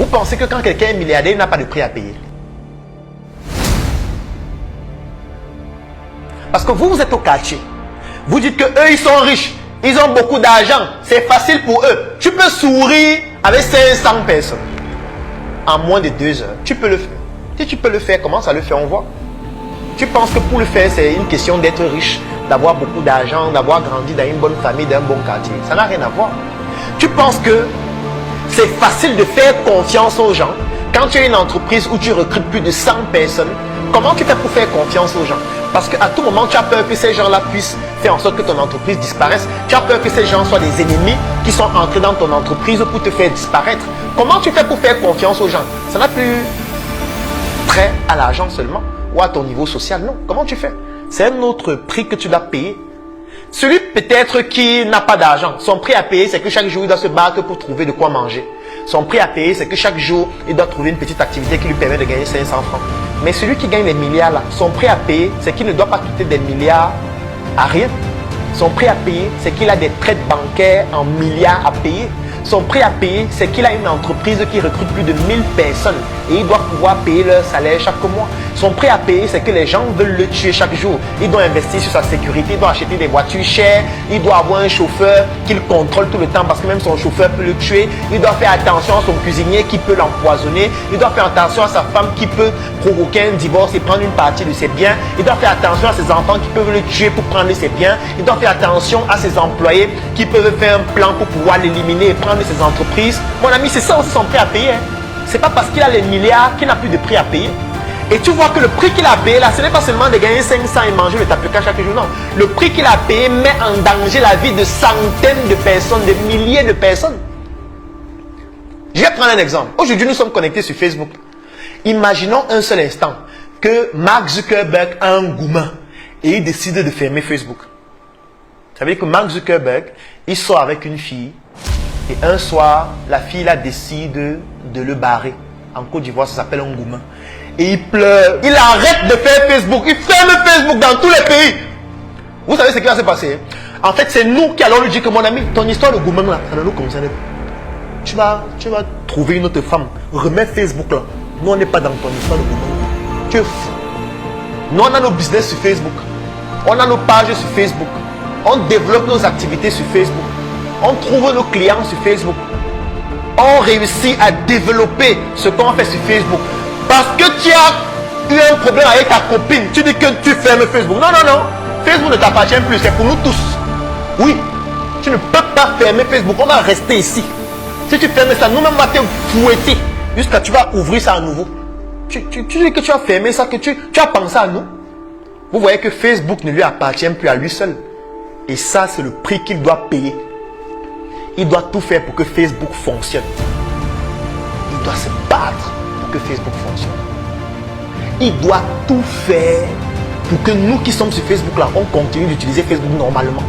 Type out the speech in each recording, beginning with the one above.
Vous pensez que quand quelqu'un est milliardaire, il n'a pas de prix à payer? Parce que vous êtes au quartier. Vous dites que eux, ils sont riches. Ils ont beaucoup d'argent. C'est facile pour eux. Tu peux sourire avec 500 personnes. En moins de 2 heures, tu peux le faire. Si tu peux le faire, commence à le faire, on voit. Tu penses que pour le faire, c'est une question d'être riche, d'avoir beaucoup d'argent, d'avoir grandi dans une bonne famille, dans un bon quartier. Ça n'a rien à voir. Tu penses que c'est facile de faire confiance aux gens. Quand tu as une entreprise où tu recrutes plus de 100 personnes, comment tu fais pour faire confiance aux gens? Parce qu'à tout moment, tu as peur que ces gens-là puissent faire en sorte que ton entreprise disparaisse. Tu as peur que ces gens soient des ennemis qui sont entrés dans ton entreprise pour te faire disparaître. Comment tu fais pour faire confiance aux gens? Ça n'a plus trait à l'argent seulement ou à ton niveau social, non. Comment tu fais? C'est un autre prix que tu dois payer. Celui peut-être qui n'a pas d'argent, son prix à payer, c'est que chaque jour, il doit se battre pour trouver de quoi manger. Son prix à payer, c'est que chaque jour, il doit trouver une petite activité qui lui permet de gagner 500 francs. Mais celui qui gagne des milliards, là, son prix à payer, c'est qu'il ne doit pas quitter des milliards à rien. Son prix à payer, c'est qu'il a des traites bancaires en milliards à payer. Son prix à payer, c'est qu'il a une entreprise qui recrute plus de 1000 personnes et il doit pouvoir payer leur salaire chaque mois. Son prix à payer, c'est que les gens veulent le tuer chaque jour. Il doit investir sur sa sécurité, il doit acheter des voitures chères, il doit avoir un chauffeur qu'il contrôle tout le temps parce que même son chauffeur peut le tuer. Il doit faire attention à son cuisinier qui peut l'empoisonner. Il doit faire attention à sa femme qui peut provoquer un divorce et prendre une partie de ses biens. Il doit faire attention à ses enfants qui peuvent le tuer pour prendre ses biens. Il doit faire attention à ses employés qui peuvent faire un plan pour pouvoir l'éliminer et prendre ses entreprises. Mon ami, c'est ça aussi son prix à payer. C'est pas parce qu'il a les milliards qu'il n'a plus de prix à payer. Et tu vois que le prix qu'il a payé là, ce n'est pas seulement de gagner 500 et manger le tapioca chaque jour, non. Le prix qu'il a payé met en danger la vie de centaines de personnes, de milliers de personnes. Je vais prendre un exemple. Aujourd'hui, nous sommes connectés sur Facebook. Imaginons un seul instant que Mark Zuckerberg a un gourmand et il décide de fermer Facebook. Ça veut dire que Mark Zuckerberg, il sort avec une fille et un soir, la fille là décide de le barrer. En Côte d'Ivoire, ça s'appelle un gourmand. Et il pleure. Il arrête de faire Facebook. Il ferme Facebook dans tous les pays. Vous savez ce qui va se passer? En fait, c'est nous qui allons lui dire que mon ami, ton histoire de gourmand là, ça ne nous concerne pas. Tu vas trouver une autre femme. Remets Facebook là. Nous, on n'est pas dans ton histoire de gourmand. Tu es fou. Nous, on a nos business sur Facebook. On a nos pages sur Facebook. On développe nos activités sur Facebook. On trouve nos clients sur Facebook. On réussit à développer ce qu'on fait sur Facebook. Parce que tu as eu un problème avec ta copine, tu dis que tu fermes Facebook. Non, non, non. Facebook ne t'appartient plus, c'est pour nous tous. Oui, tu ne peux pas fermer Facebook. On va rester ici. Si tu fermes ça, nous-mêmes, on va te fouetter jusqu'à tu vas ouvrir ça à nouveau. Tu dis que tu as fermé ça, que tu as pensé à nous. Vous voyez que Facebook ne lui appartient plus à lui seul. Et ça, c'est le prix qu'il doit payer. Il doit tout faire pour que Facebook fonctionne. Il doit se battre pour que Facebook fonctionne. Il doit tout faire pour que nous qui sommes sur Facebook là, on continue d'utiliser Facebook normalement.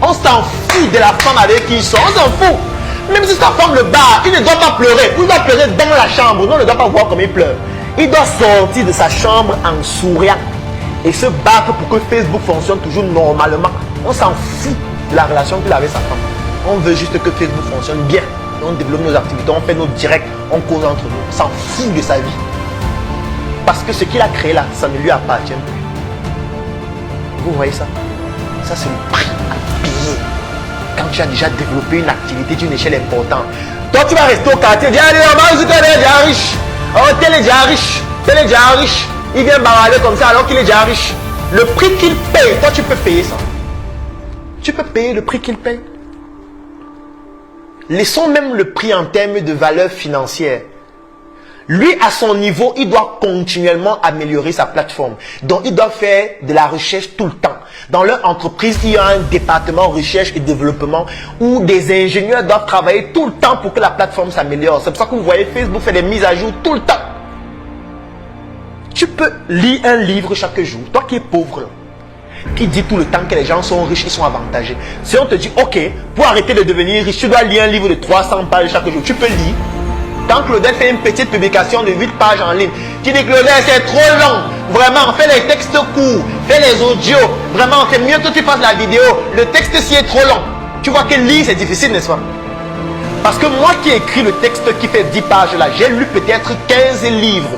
On s'en fout de la femme avec qui ils sont. On s'en fout. Même si sa femme le bat, il ne doit pas pleurer. Il doit pleurer dans la chambre. Non, on ne doit pas voir comme il pleure. Il doit sortir de sa chambre en souriant et se battre pour que Facebook fonctionne toujours normalement. On s'en fout de la relation qu'il a avec sa femme. On veut juste que Facebook fonctionne bien. On développe nos activités, on fait nos directs, on cause entre nous. On s'en fout de sa vie. Parce que ce qu'il a créé là, ça ne lui appartient plus. Vous voyez ça? Ça, c'est le prix à payer. Quand tu as déjà développé une activité d'une échelle importante. Toi, tu vas rester au quartier, dire, allez, on va déjà riche. Oh, tel est déjà riche. Tel est déjà riche. Il vient baraler comme ça alors qu'il est déjà riche. Le prix qu'il paye, toi, tu peux payer ça. Tu peux payer le prix qu'il paye. Laissons même le prix en termes de valeur financière. Lui, à son niveau, il doit continuellement améliorer sa plateforme. Donc, il doit faire de la recherche tout le temps. Dans leur entreprise, il y a un département recherche et développement où des ingénieurs doivent travailler tout le temps pour que la plateforme s'améliore. C'est pour ça que vous voyez Facebook fait des mises à jour tout le temps. Tu peux lire un livre chaque jour. Toi qui es pauvre, là, qui dit tout le temps que les gens sont riches, ils sont avantagés. Si on te dit, ok, pour arrêter de devenir riche, tu dois lire un livre de 300 pages chaque jour. Tu peux lire. Quand Claudel fait une petite publication de 8 pages en ligne, tu dis Claudel, c'est trop long. Vraiment, fais les textes courts, fais les audios. Vraiment, c'est mieux que tu fasses la vidéo. Le texte si est trop long. Tu vois que lire, c'est difficile, n'est-ce pas? Parce que moi qui ai écrit le texte qui fait 10 pages là, j'ai lu peut-être 15 livres.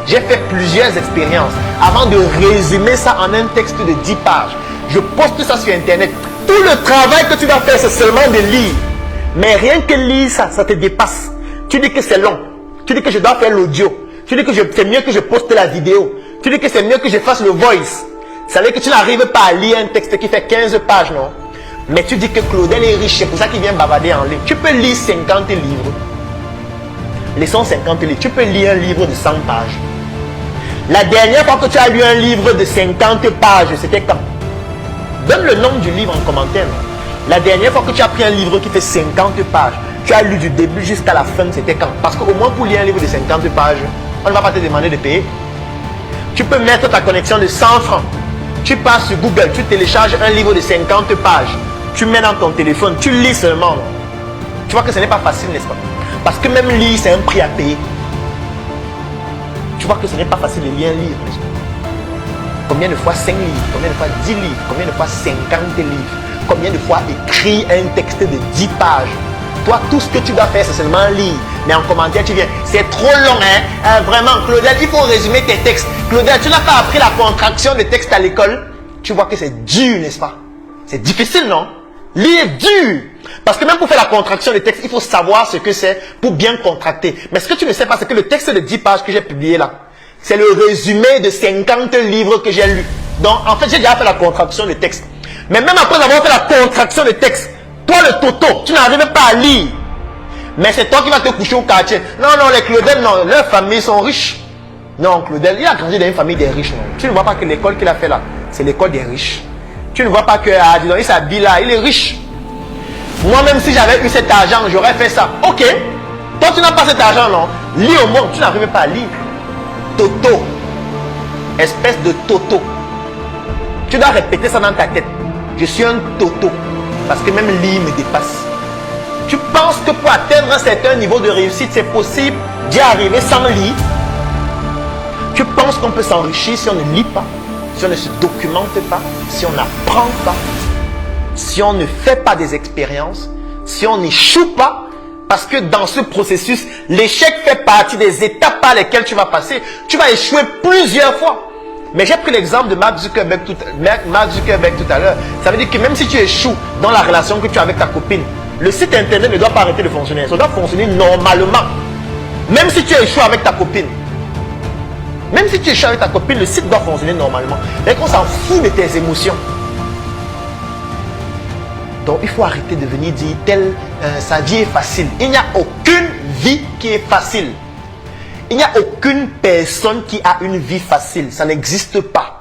J'ai fait plusieurs expériences avant de résumer ça en un texte de 10 pages. Je poste ça sur internet. Tout le travail que tu dois faire, c'est seulement de lire. Mais rien que lire ça, ça te dépasse. Tu dis que c'est long. Tu dis que je dois faire l'audio. Tu dis que c'est mieux que je poste la vidéo. Tu dis que c'est mieux que je fasse le voice. Ça veut dire que tu n'arrives pas à lire un texte qui fait 15 pages, non? Mais tu dis que Claudel est riche, c'est pour ça qu'il vient bavarder en ligne. Tu peux lire 50 livres. Laissons 50 livres. Tu peux lire un livre de 100 pages. La dernière fois que tu as lu un livre de 50 pages, c'était quand? Donne le nom du livre en commentaire. La dernière fois que tu as pris un livre qui fait 50 pages, tu as lu du début jusqu'à la fin, c'était quand? Parce qu'au moins pour lire un livre de 50 pages, on ne va pas te demander de payer. Tu peux mettre ta connexion de 100 francs. Tu passes sur Google, tu télécharges un livre de 50 pages. Tu mets dans ton téléphone, tu lis seulement. Tu vois que ce n'est pas facile, n'est-ce pas? Parce que même lire, c'est un prix à payer. Tu vois que ce n'est pas facile de lire un livre, n'est-ce pas? Combien de fois 5 livres? Combien de fois 10 livres? Combien de fois 50 livres? Combien de fois écrit un texte de 10 pages? Toi, tout ce que tu dois faire, c'est seulement lire. Mais en commentaire, tu viens. C'est trop long, hein? Vraiment, Claudel, il faut résumer tes textes. Claudel, tu n'as pas appris la contraction de texte à l'école? Tu vois que c'est dur, n'est-ce pas? C'est difficile, non? Lire est dur. Parce que même pour faire la contraction de texte, il faut savoir ce que c'est pour bien contracter. Mais ce que tu ne sais pas, c'est que le texte de 10 pages que j'ai publié là, c'est le résumé de 50 livres que j'ai lus. Donc, en fait, j'ai déjà fait la contraction de texte. Mais même après avoir fait la contraction de texte, toi le toto, tu n'arrives même pas à lire. Mais c'est toi qui vas te coucher au quartier. Non, non, les Claudel, non, leurs familles sont riches. Non, Claudel, il a grandi dans une famille des riches. Non. Tu ne vois pas que l'école qu'il a fait là, c'est l'école des riches. Tu ne vois pas que, ah, dis donc, il s'habille là, il est riche. Moi, même si j'avais eu cet argent, j'aurais fait ça. Ok. Toi, tu n'as pas cet argent, non. Lis au monde, tu n'arrives pas à lire. Toto. Espèce de toto. Tu dois répéter ça dans ta tête. Je suis un toto. Parce que même lire me dépasse. Tu penses que pour atteindre un certain niveau de réussite, c'est possible d'y arriver sans lire? Tu penses qu'on peut s'enrichir si on ne lit pas, si on ne se documente pas, si on n'apprend pas, si on ne fait pas des expériences, si on n'échoue pas? Parce que dans ce processus, l'échec fait partie des étapes par lesquelles tu vas passer. Tu vas échouer plusieurs fois. Mais j'ai pris l'exemple de Mark Zuckerberg tout à l'heure. Ça veut dire que même si tu échoues dans la relation que tu as avec ta copine, le site internet ne doit pas arrêter de fonctionner. Ça doit fonctionner normalement. Même si tu échoues avec ta copine. Même si tu échoues avec ta copine, le site doit fonctionner normalement. Et qu'on s'en fout de tes émotions. Donc il faut arrêter de venir dire sa vie est facile. Il n'y a aucune vie qui est facile. Il n'y a aucune personne qui a une vie facile. Ça n'existe pas.